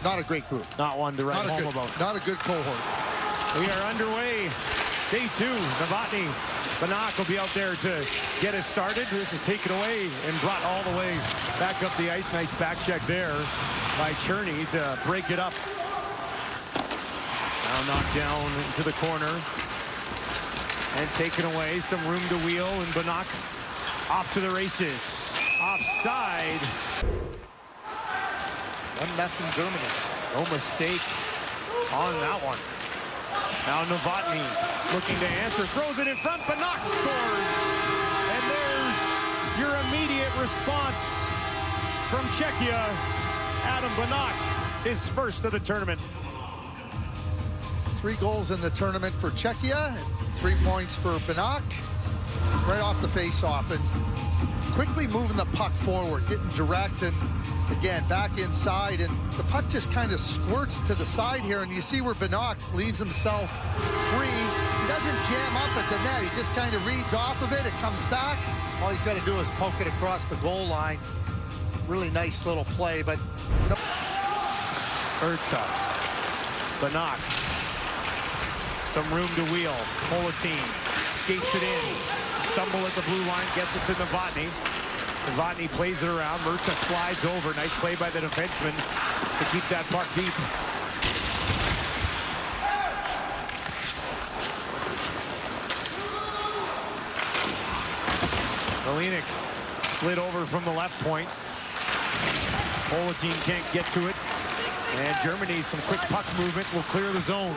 not a great group. Not one to write home about. Not a good cohort. We are underway. Day 2. Novotný. Banak will be out there to get us started. This is taken away and brought all the way back up the ice. Nice back check there by Cherney to break it up. Now knocked down into the corner and taken away. Some room to wheel, and Banak off to the races. Offside. 1-0 Germany. No mistake on that one. Now Novotný looking to answer, throws it in front, Banak scores. And there's your immediate response from Czechia. Adam Banak, his first of the tournament. 3 goals in the tournament for Czechia, 3 points for Banak. Right off the face-off, and quickly moving the puck forward, getting direct, and again, back inside, and the puck just kind of squirts to the side here, and you see where Banak leaves himself free. He doesn't jam up at the net. He just kind of reads off of it. It comes back. All he's got to do is poke it across the goal line. Really nice little play, but... Hlinka. Banak. Some room to wheel. Hlinka skates it in. Stumble at the blue line, gets it to Novotný. Novotný plays it around. Hlinka slides over. Nice play by the defenseman to keep that puck deep. Hlinka slid over from the left point. Hlinka can't get to it. And Germany, some quick puck movement, will clear the zone.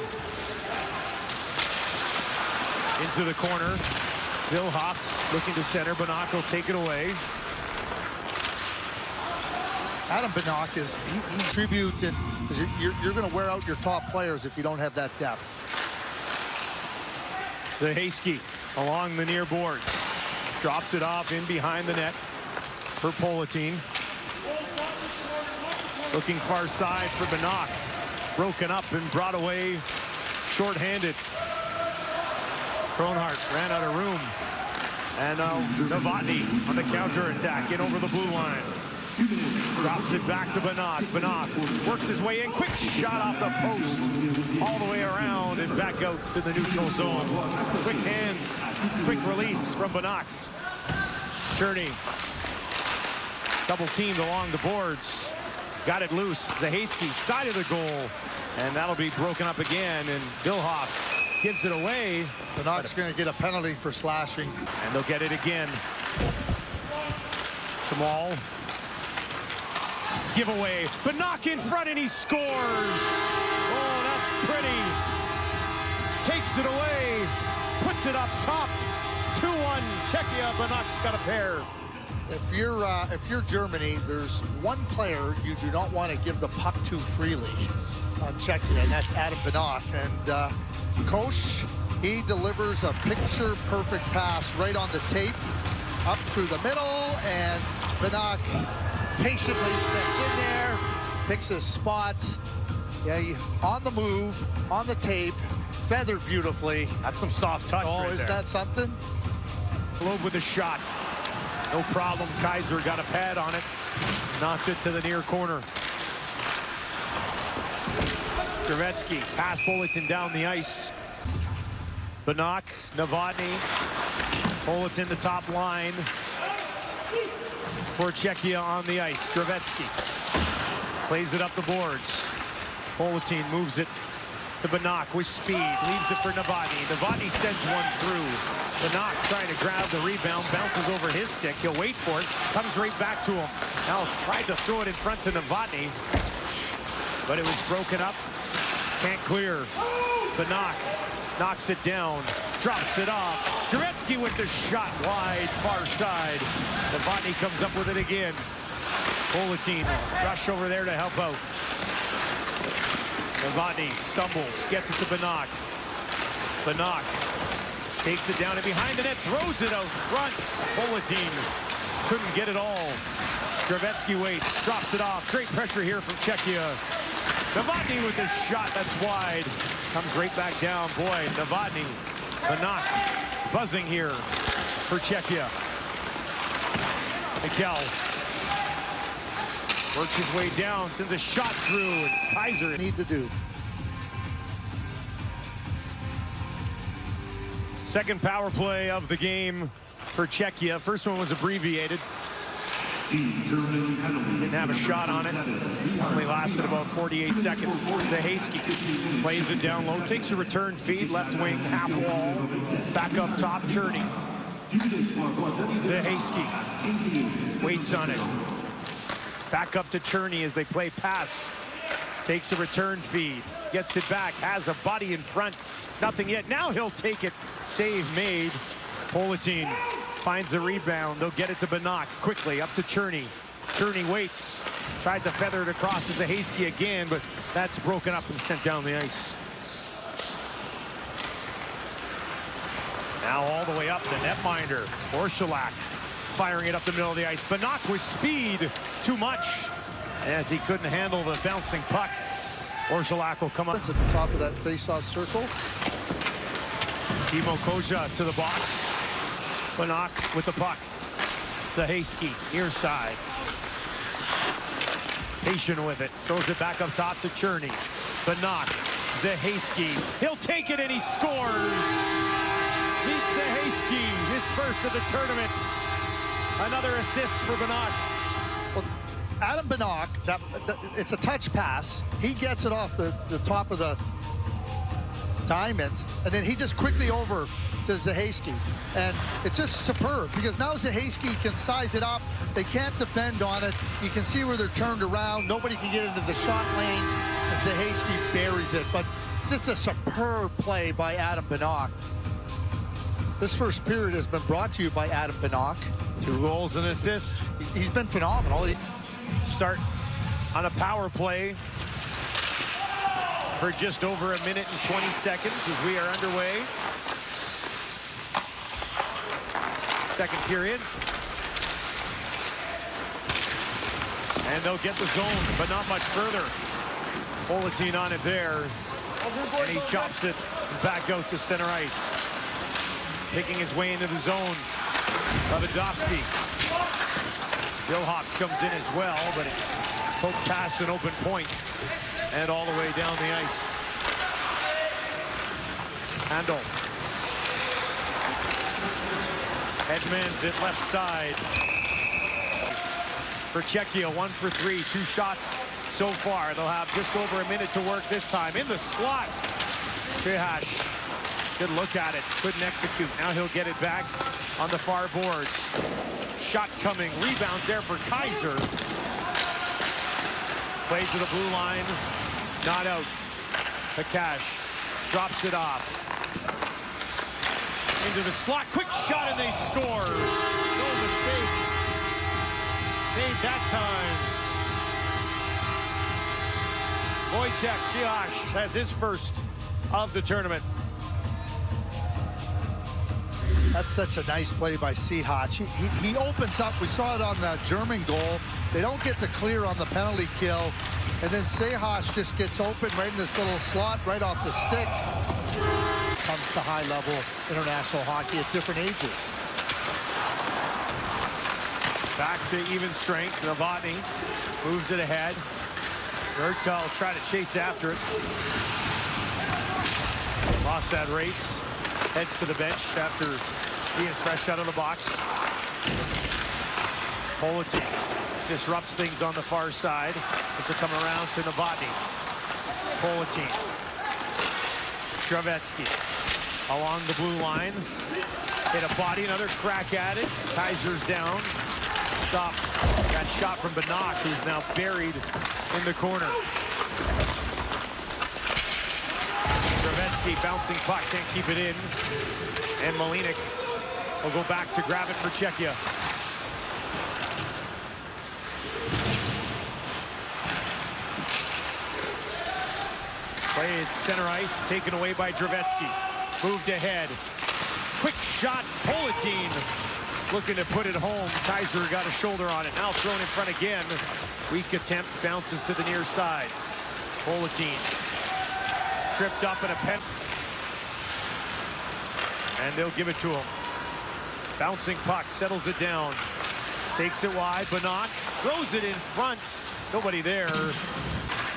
Into the corner. Vilhoft looking to center. Banak will take it away. Adam Banak is, he contributes, and you're going to wear out your top players if you don't have that depth. Zahaski along the near boards. Drops it off in behind the net for Hlinka. Looking far side for Banak. Broken up and brought away shorthanded. Kronhart ran out of room. And now Novotný on the counterattack in over the blue line. Drops it back to Banak. Banak works his way in. Quick shot off the post. All the way around and back out to the neutral zone. Quick hands. Quick release from Banak. Cherney. Double teamed along the boards. Got it loose. Zahaski side of the goal. And that'll be broken up again. And Vilhoft gives it away. Banak's going to get a penalty for slashing. And they'll get it again. Kamal. Giveaway. Banak in front and he scores. Oh, that's pretty. Takes it away. Puts it up top. 2-1 Czechia. Banak's got a pair. If you're Germany, there's one player you do not want to give the puck to freely on Czechia, and that's Adam Banak. And Kosh, he delivers a picture-perfect pass right on the tape, up through the middle, and Banak patiently steps in there, picks his spot. Yeah, on the move, on the tape, feathered beautifully. That's some soft touch. Oh, right is there. that something? Loeb with a shot. No problem. Kaiser got a pad on it. Knocked it to the near corner. Gretzky, pass Hlinka down the ice. Banak, Novotný. Hlinka the top line for Czechia on the ice. Gretzky plays it up the boards. Hlinka moves it to Banak with speed. Leaves it for Novotný. Novotný sends one through. Banak trying to grab the rebound. Bounces over his stick. He'll wait for it. Comes right back to him. Now tried to throw it in front to Novotný. But it was broken up. Can't clear. Banak knocks it down. Drops it off. Gretzky with the shot wide, far side. Novotný comes up with it again. Hlinka rush over there to help out. Novotný stumbles, gets it to Banak. Banak takes it down and behind the net, throws it out front. Hlinka couldn't get it all. Gretzky waits, drops it off. Great pressure here from Czechia. Novotný with a shot that's wide. Comes right back down. Boy, Novotný. Banak buzzing here for Czechia. Mikel Works his way down, sends a shot through, and Kaiser Need to do. Second power play of the game for Czechia. First one was abbreviated. Didn't have a shot on it. Only lasted about 48 seconds. Zahaski plays it down low, takes a return feed, left wing, half wall, back up top, Cherney. Zahaski waits on it. Back up to Cherney as they play pass. Takes a return feed, gets it back, has a body in front. Nothing yet. Now he'll take it. Save made. Hlinka finds the rebound. They'll get it to Banach quickly up to Cherney. Cherney waits. Tried to feather it across to Zahaski again, but that's broken up and sent down the ice. Now all the way up the netminder. Orszalak firing it up the middle of the ice. Banach with speed, too much, as he couldn't handle the bouncing puck. Orszalak will come up. It's at the top of that face-off circle. Timo Koja to the box. Banach with the puck. Zahaski, near side. Patient with it. Throws it back up top to Cherney. Banach, Zahaski. He'll take it and he scores. Beats Zahaski, his first of the tournament. Another assist for Banach. Well, Adam Banach, it's a touch pass. He gets it off the top of the diamond, and then he just quickly over to Zahaski. And it's just superb, because now Zahaski can size it up. They can't defend on it. You can see where they're turned around. Nobody can get into the shot lane, and Zahaski buries it. But just a superb play by Adam Banach. This first period has been brought to you by Adam Banach. 2 goals and assists. He's been phenomenal. Start on a power play for just over 1 minute and 20 seconds as we are underway. Second period. And they'll get the zone, but not much further. Hlinka on it there. And he chops it back out to center ice. Picking his way into the zone. Lewandowski. Billhoff comes in as well, but it's poke pass and open point. And all the way down the ice. Handel. Edmonds at left side. For Czechia, 1 for 3, 2 shots so far. They'll have just over 1 minute to work this time. In the slot. Chehash. Good look at it. Couldn't execute. Now he'll get it back on the far boards. Shot coming. Rebounds there for Kaiser. Plays to the blue line. Not out. Hakash drops it off. Into the slot. Quick shot and they score. No mistake. Made that time. Wojciech Chehash has his first of the tournament. That's such a nice play by Chehash. He opens up. We saw it on the German goal. They don't get the clear on the penalty kill. And then Chehash just gets open right in this little slot, right off the stick. Comes to high-level international hockey at different ages. Back to even strength. Novotný moves it ahead. Bertel will try to chase after it. Lost that race. Heads to the bench after being fresh out of the box. Hlinka disrupts things on the far side. This will come around to Novotný. Hlinka. Gretzky along the blue line. Hit a body, another crack at it. Kaiser's down. Stop. Got shot from Banach, who's now buried in the corner. Gretzky bouncing puck, can't keep it in. And Malinik will go back to grab it for Czechia. Played center ice, taken away by Gretzky. Moved ahead. Quick shot, Hlinka looking to put it home. Kaiser got a shoulder on it. Now thrown in front again. Weak attempt, bounces to the near side. Hlinka tripped up in a pen. And they'll give it to him. Bouncing puck, settles it down. Takes it wide, Banach throws it in front. Nobody there.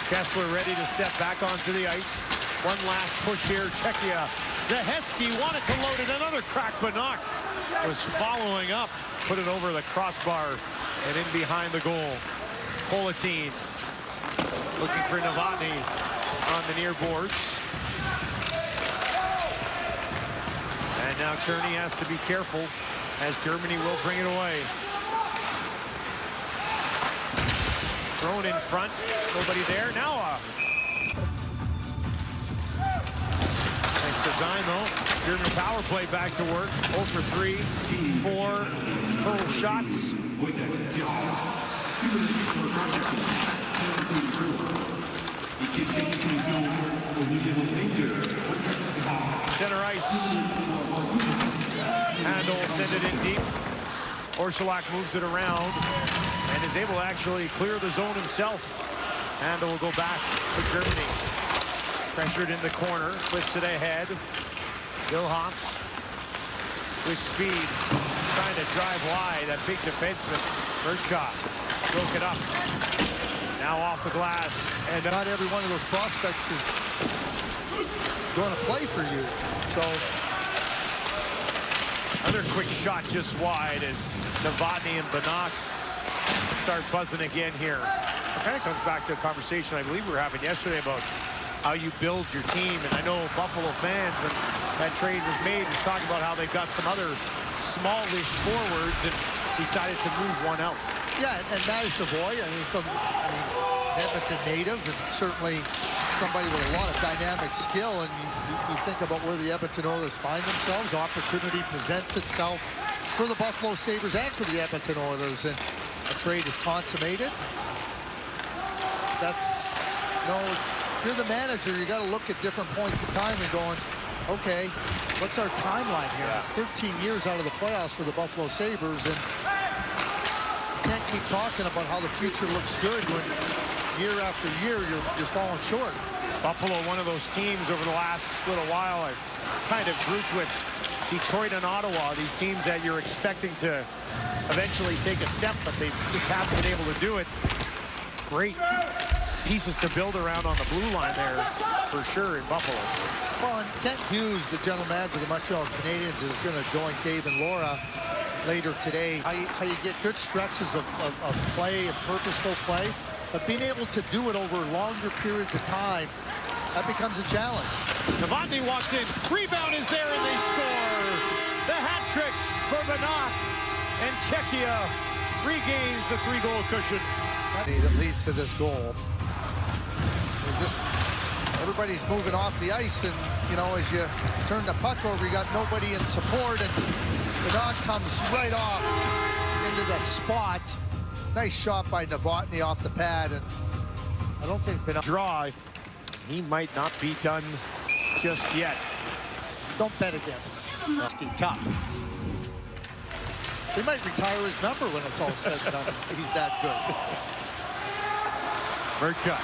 Kessler ready to step back onto the ice. One last push here. Czechia. Zaheski wanted to load it. Another crack. Banach was following up. Put it over the crossbar and in behind the goal. Hlinka looking for Novotný on the near boards. And now Czerny has to be careful as Germany will bring it away. Thrown in front. Nobody there. Now nice design though. German power play back to work. 0 for 3. 4 total shots. Center ice. Handel send it in deep. Orsulak moves it around and is able to actually clear the zone himself. Handel will go back to Germany. Pressured in the corner, flips it ahead. Wilhelms with speed, trying to drive wide. That big defenseman, Bertka, broke it up. Now off the glass. And not every one of those prospects is going to play for you. So another quick shot just wide as Novotný and Banach start buzzing again here. It kind of comes back to a conversation I believe we were having yesterday about how you build your team. And I know Buffalo fans, when that trade was made, was talking about how they've got some other smallish forwards and decided to move one out. yeah, and Matty Savoy, Edmonton native, and certainly somebody with a lot of dynamic skill. And you think about where the Edmonton Oilers find themselves. Opportunity presents itself for the Buffalo Sabres and for the Edmonton Oilers, and a trade is consummated. That's if you're the manager, you got to look at different points in time and going, okay, what's our timeline here? It's 13 years out of the playoffs for the Buffalo Sabres, and you can't keep talking about how the future looks good when year after year you're falling short. Buffalo, one of those teams over the last little while, I've kind of grouped with Detroit and Ottawa, these teams that you're expecting to eventually take a step, but they just haven't been able to do it. Great pieces to build around on the blue line there, for sure, in Buffalo. Well, and Kent Hughes, the general manager of the Montreal Canadiens, is going to join Dave and Laura later today. How you get good stretches of play and purposeful play, but being able to do it over longer periods of time, that becomes a challenge. Novotný walks in, rebound is there, and they score. The hat trick for Banach, and Czechia regains the 3-goal cushion. That leads to this goal. Everybody's moving off the ice, and as you turn the puck over, you got nobody in support, and Banach comes right off into the spot. Nice shot by Novotný off the pad, and I don't think Banach draw. He might not be done just yet. Don't bet against him. Cup. He might retire his number when it's all said and done. He's that good. Bertka.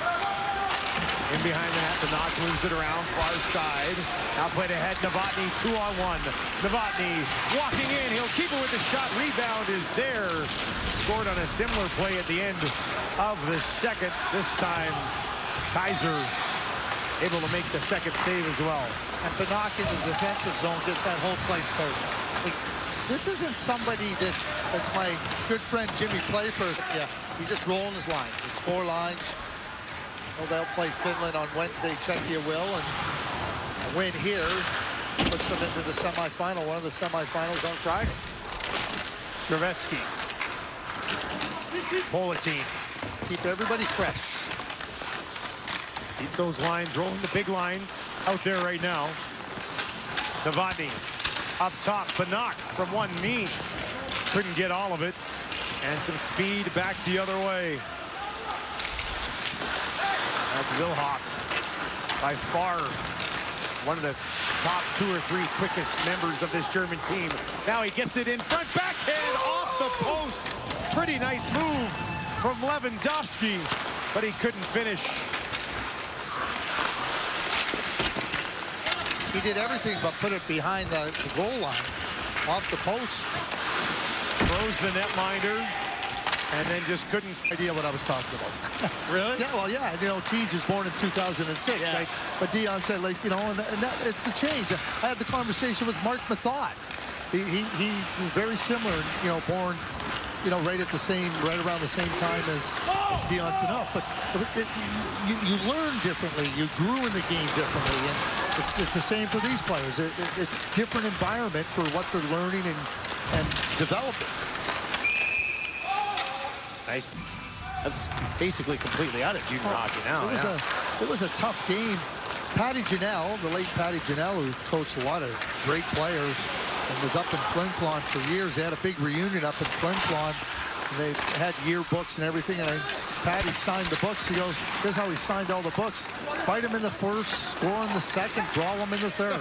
In behind the net, Banach moves it around, far side. Now played ahead, Novotný, 2-on-1. Novotný walking in, he'll keep it with the shot. Rebound is there. Scored on a similar play at the end of the second. This time, Kaiser able to make the second save as well. And Banach in the defensive zone gets that whole play started. This isn't somebody that's my good friend Jimmy Playford. Yeah, he's just rolling his line. It's 4 lines. Well, they'll play Finland on Wednesday. Czechia will, and a win here puts them into the semifinal. One of the semifinals on Friday. Gretzky. Hlinka. Keep everybody fresh. Keep those lines rolling. The big line out there right now. Novotný up top. Banach from one knee. Couldn't get all of it. And some speed back the other way. That's Wilhelms, by far one of the top 2 or 3 quickest members of this German team. Now he gets it in front, backhand off the post. Pretty nice move from Lewandowski, but he couldn't finish. He did everything but put it behind the goal line, off the post. Throws the netminder. and then just couldn't. Idea what I was talking about. Really? Yeah, well, yeah, you know, Tej was born in 2006, Yeah. right? But Dion said, like, you know, and that, it's the change. I had the conversation with Mark Mathot. He was very similar, you know, born, you know, right around the same time as Dion Phaneuf. But you learn differently. You grew in the game differently, and it's the same for these players. It's different environment for what they're learning and developing. Nice. That's basically completely out of junior hockey now. It was a tough game. Patty Janelle, the late Patty Janelle, who coached a lot of great players and was up in Flin Flon for years. They had a big reunion up in Flin Flon. They had yearbooks and everything, and Patty signed the books. He goes, here's how he signed all the books. Fight him in the first, score in the second, brawl him in the third.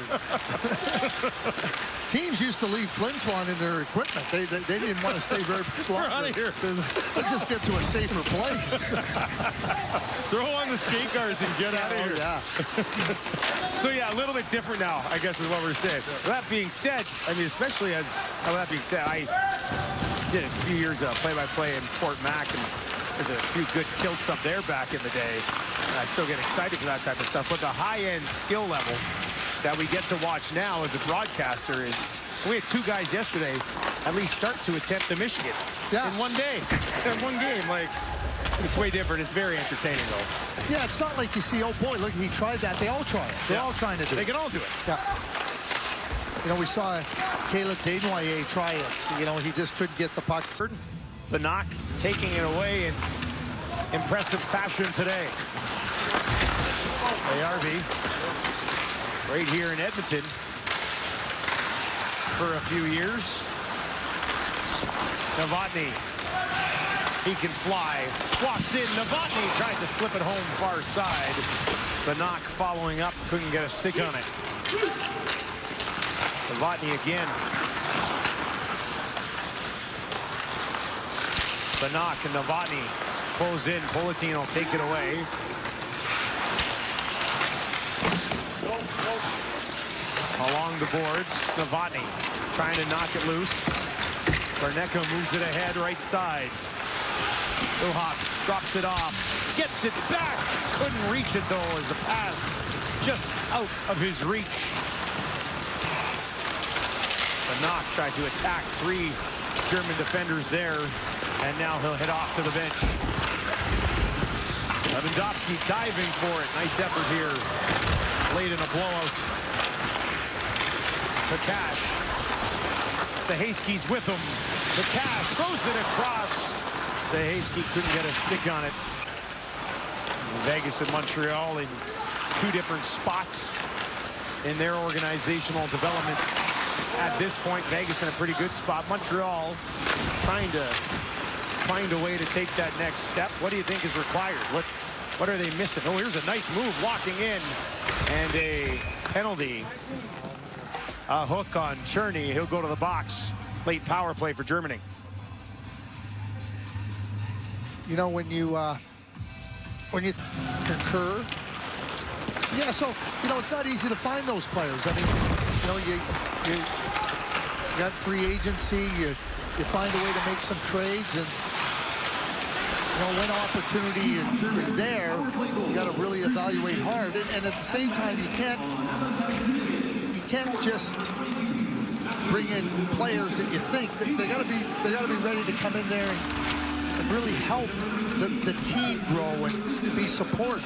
Teams used to leave Flin Flon in their equipment. They didn't want to stay very much longer. We're out of here. Let's just get to a safer place. Throw on the skate guards and get out of here. Yeah. So yeah, a little bit different now, I guess is what we're saying. That being said, I mean, especially that being said, I did a few years of play-by-play in Fort Mac, and there's a few good tilts up there back in the day. And I still get excited for that type of stuff. But the high-end skill level that we get to watch now as a broadcaster is, we had two guys yesterday at least start to attempt the Michigan in one day, in one game. Like, it's way different. It's very entertaining, though. Yeah, it's not like you see, oh boy, look, he tried that. They all try it. They're all trying to do it. They can all do it. Yeah. You know, we saw Caleb Desnoyers try it. You know, he just couldn't get the puck. The knock, taking it away in impressive fashion today. ARV, right here in Edmonton for a few years. Novotný, he can fly, walks in. Novotný tried to slip it home far side. The knock following up, couldn't get a stick on it. Novotný again. The knock, and Novotný close in. Politin will take it away. Along the boards, Novotný trying to knock it loose. Barnecko moves it ahead, right side. Uhak drops it off, gets it back. Couldn't reach it though, as the pass just out of his reach. The knock tried to attack three German defenders there, and now he'll head off to the bench. Lewandowski diving for it. Nice effort here, late in a blowout. Prakash. Zahaski's with him. Prakash throws it across. Zahaski couldn't get a stick on it. Vegas and Montreal in two different spots in their organizational development. At this point, Vegas in a pretty good spot. Montreal trying to find a way to take that next step. What do you think is required? What are they missing? Oh, here's a nice move walking in, and a penalty. A hook on Cherney. He'll go to the box. Late power play for Germany. You know, when you concur, yeah, so, you know, it's not easy to find those players. I mean, you know, you got free agency, you find a way to make some trades, and, you know, when opportunity is there, you got to really evaluate hard. And at the same time, you can't just bring in players that you think. They got to be ready to come in there and really help the team grow and be supportive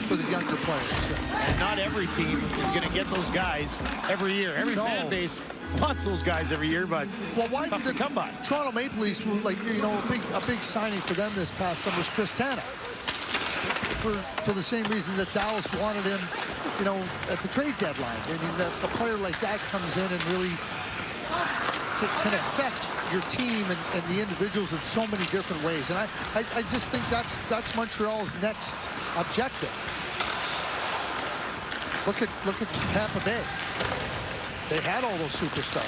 for the younger players. And not every team is going to get those guys every year. Every fan base wants those guys every year, but why did the come by? Toronto Maple Leafs, like, you know, a big signing for them this past summer was Chris Tanev. For the same reason that Dallas wanted him, you know, at the trade deadline. I mean, a player like that comes in and really can affect your team and the individuals in so many different ways. And I just think that's Montreal's next objective. Look at Tampa Bay. They had all those superstars.